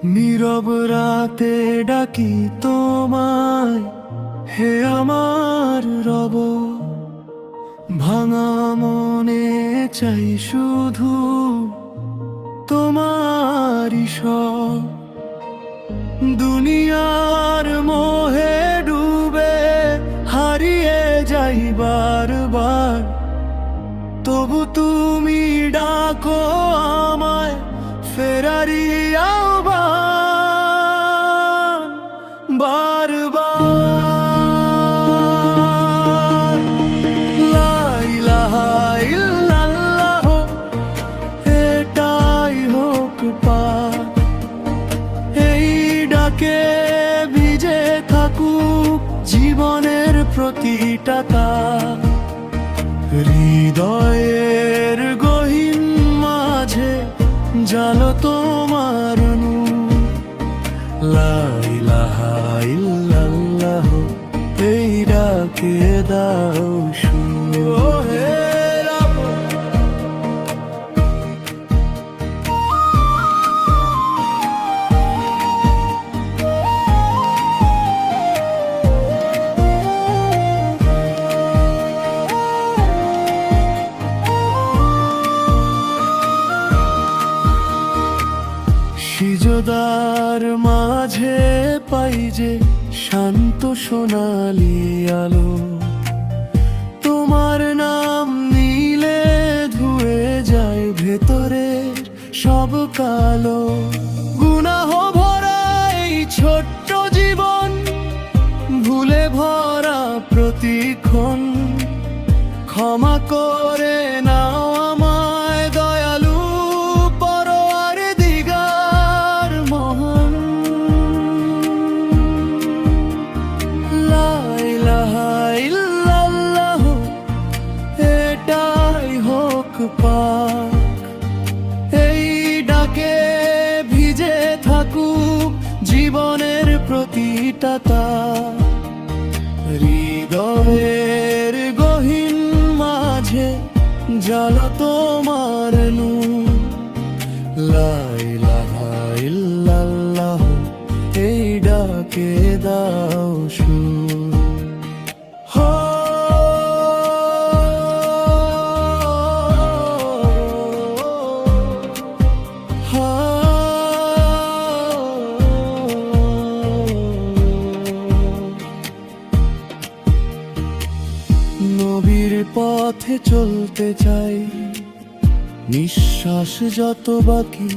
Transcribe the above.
নীরব রাতে ডাকি তোমায়, হে আমার রব। ভাঙা মনে চাই শুধু তোমারই সব। দুনিয়ার মোহে ডুবে হারিয়ে যাই বারবার, তবু তুমি ডাকো আমায় ফেরারি আহ্বান। বারবার লা ইলাহা ইল্লাল্লাহ, এটাই হোক পার। এই ডাকে ভিজে থাকুক জীবনের প্রতিটা তার। হৃদয়ের গহীন মাঝে জালো তোমার নূর। লা ইলাহা ইল্লাল্লাহ, এই ডাকে দাও সুর। সিজদার মাঝে পাই যে শান্ত সোনালি আলো, তোমার নাম নিলে ধুয়ে যায় ভেতরের সব কালো। গুনাহ ভরা এই ছোট্ট জীবন, ভুলে ভরা প্রতিক্ষণ, ক্ষমা করে নাও আমায় দয়ালু পরওয়ার দিগার মহান। লা ইলাহা ইল্লাল্লাহ, এটাই হোক পাক। এই ডাকে ভিজে থাকুক জীবনের প্রতিটা তার। হৃদয়ের গহীন মাঝে জালো তোমার নূর। লা ইলাহা ইল্লাল্লাহ, এই ডাকে দাও সুর। হো নবীর পথে চলতে চাই, নিঃশ্বাস যত বাকি